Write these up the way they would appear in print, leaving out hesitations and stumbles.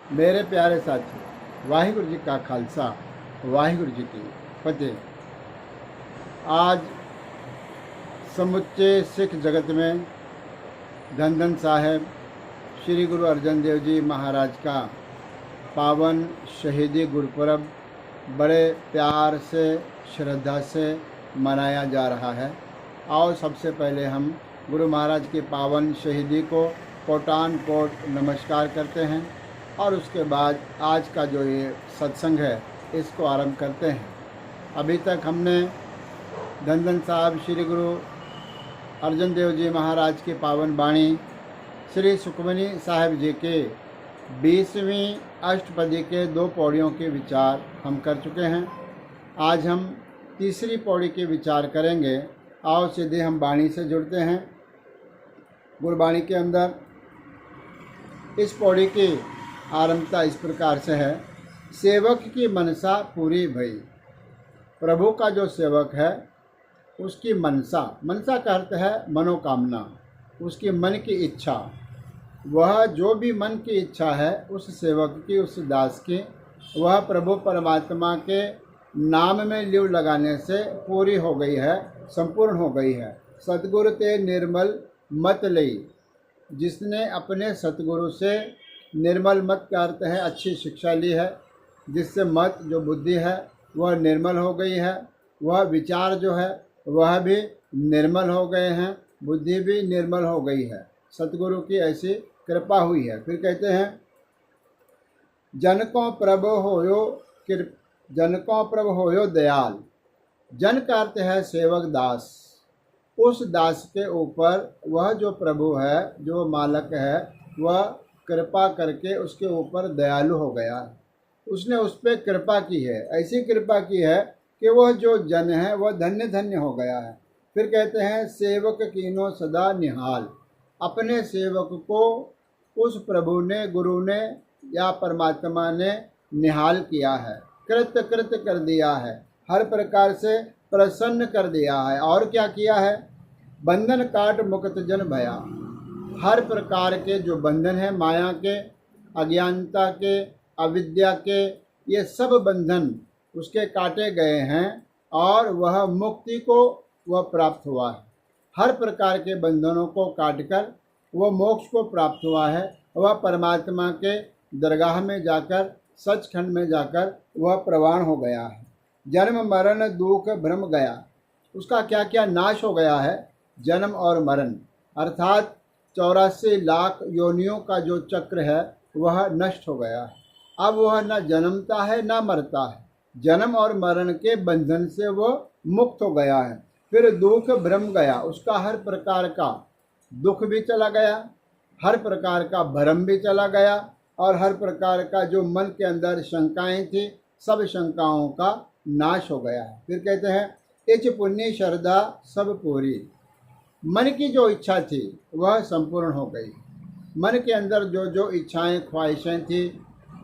मेरे प्यारे साथी, वाहिगुरु जी का खालसा, वाहिगुरु जी की फतेह। आज समुच्चे सिख जगत में धन धन साहेब श्री गुरु अर्जन देव जी महाराज का पावन शहीदी गुरुपर्व बड़े प्यार से, श्रद्धा से मनाया जा रहा है। और सबसे पहले हम गुरु महाराज की पावन शहीदी को कोटान कोट नमस्कार करते हैं और उसके बाद आज का जो ये सत्संग है इसको आरंभ करते हैं। अभी तक हमने धन धन साहब श्री गुरु अर्जन देव जी महाराज की पावन वाणी श्री सुखमनी साहिब जी के 20वीं अष्टपदी के 2 पौड़ियों के विचार हम कर चुके हैं। आज हम तीसरी पौड़ी के विचार करेंगे। आओ सीधे हम वाणी से जुड़ते हैं। गुरबाणी के अंदर इस पौड़ी की आरंभता इस प्रकार से है। सेवक की मनसा पूरी भई। प्रभु का जो सेवक है उसकी मनसा, मनसा का अर्थ है मनोकामना, उसकी मन की इच्छा, वह जो भी मन की इच्छा है उस सेवक की, उस दास की, वह प्रभु परमात्मा के नाम में लिव लगाने से पूरी हो गई है, संपूर्ण हो गई है। सतगुरु ते निर्मल मत लई। जिसने अपने सतगुरु से निर्मल मत का अर्थ है अच्छी शिक्षा ली है, जिससे मत जो बुद्धि है वह निर्मल हो गई है, वह विचार जो है वह भी निर्मल हो गए हैं, बुद्धि भी निर्मल हो गई है। सतगुरु की ऐसी कृपा हुई है। फिर कहते हैं जन को प्रभु होयो जनको प्रभु होयो दयाल। जन का अर्थ है सेवक दास। उस दास के ऊपर वह जो प्रभु है, जो मालक है, वह कृपा करके उसके ऊपर दयालु हो गया। उसने उस पर कृपा की है, ऐसी कृपा की है कि वह जो जन है वह धन्य धन्य हो गया है। फिर कहते हैं सेवक कीनो सदा निहाल। अपने सेवक को उस प्रभु ने, गुरु ने या परमात्मा ने निहाल किया है, कृत कर दिया है, हर प्रकार से प्रसन्न कर दिया है। और क्या किया है? बंधन काट मुक्त जन भया। हर प्रकार के जो बंधन है, माया के, अज्ञानता के, अविद्या के, ये सब बंधन उसके काटे गए हैं और वह मुक्ति को वह प्राप्त हुआ है। हर प्रकार के बंधनों को काटकर वह मोक्ष को प्राप्त हुआ है। वह परमात्मा के दरगाह में जाकर, सचखंड में जाकर वह प्रवान हो गया है। जन्म मरण दुख भ्रम गया। उसका क्या क्या नाश हो गया है? जन्म और मरण अर्थात 84 लाख योनियों का जो चक्र है वह नष्ट हो गया है। अब वह न जन्मता है न मरता है। जन्म और मरण के बंधन से वह मुक्त हो गया है। फिर दुख भ्रम गया। उसका हर प्रकार का दुख भी चला गया, हर प्रकार का भ्रम भी चला गया और हर प्रकार का जो मन के अंदर शंकाएं थी, सब शंकाओं का नाश हो गया है। फिर कहते हैं इच पुण्य श्रद्धा सब पूरी। मन की जो इच्छा थी वह संपूर्ण हो गई। मन के अंदर जो जो इच्छाएं, ख्वाहिशें थी,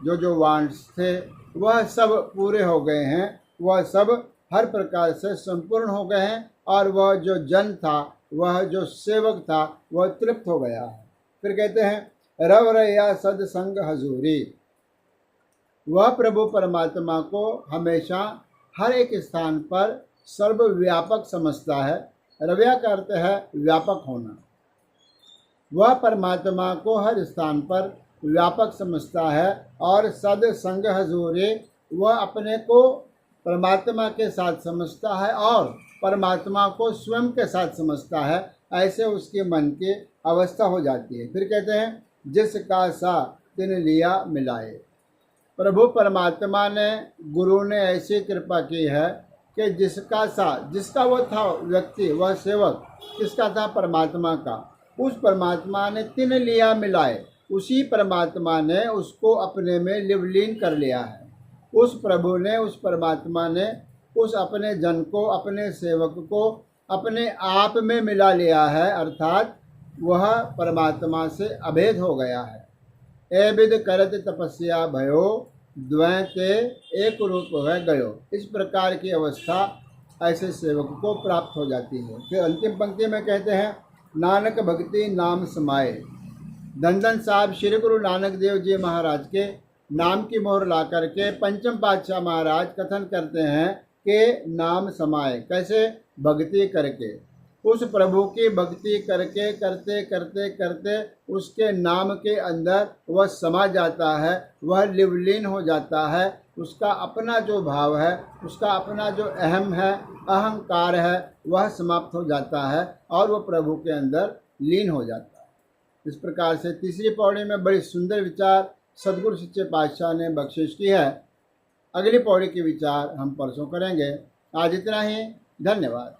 जो जो वांट्स थे, वह सब पूरे हो गए हैं। वह सब हर प्रकार से संपूर्ण हो गए हैं और वह जो जन था, वह जो सेवक था, वह तृप्त हो गया है। फिर कहते हैं रव रया सदसंग हजूरी। वह प्रभु परमात्मा को हमेशा हर एक स्थान पर सर्वव्यापक समझता है। रव्या का अर्थ है व्यापक होना। वह परमात्मा को हर स्थान पर व्यापक समझता है और सदसंग हजूरी, वह अपने को परमात्मा के साथ समझता है और परमात्मा को स्वयं के साथ समझता है। ऐसे उसके मन की अवस्था हो जाती है। फिर कहते हैं जिसका सा तिन लिया मिलाए। प्रभु परमात्मा ने, गुरु ने ऐसी कृपा की है कि जिसका सा, जिसका वह था व्यक्ति, वह सेवक किसका था? परमात्मा का। उस परमात्मा ने तिन लिया मिलाए। उसी परमात्मा ने उसको अपने में लिवलीन कर लिया है। उस प्रभु ने, उस परमात्मा ने उस अपने जन को, अपने सेवक को अपने आप में मिला लिया है, अर्थात वह परमात्मा से अभेद हो गया है। ए विद करत तपस्या भयो, द्वैते एक रूप है गयो। इस प्रकार की अवस्था ऐसे सेवक को प्राप्त हो जाती है। फिर अंतिम पंक्ति में कहते हैं नानक भक्ति नाम समाये। धन धन साहब श्री गुरु नानक देव जी महाराज के नाम की मोहर ला करके पंचम पातशाह महाराज कथन करते हैं कि नाम समाए। कैसे? भक्ति करके, उस प्रभु की भक्ति करके करते करते करते उसके नाम के अंदर वह समा जाता है, वह लिवलीन हो जाता है। उसका अपना जो भाव है, उसका अपना जो अहम है, अहंकार है, वह समाप्त हो जाता है और वह प्रभु के अंदर लीन हो जाता है। इस प्रकार से तीसरी पौड़ी में बड़ी सुंदर विचार सदगुरु सच्चे पातशाह ने बख्शिश की है। अगली पौड़ी के विचार हम परसों करेंगे। आज इतना ही। धन्यवाद।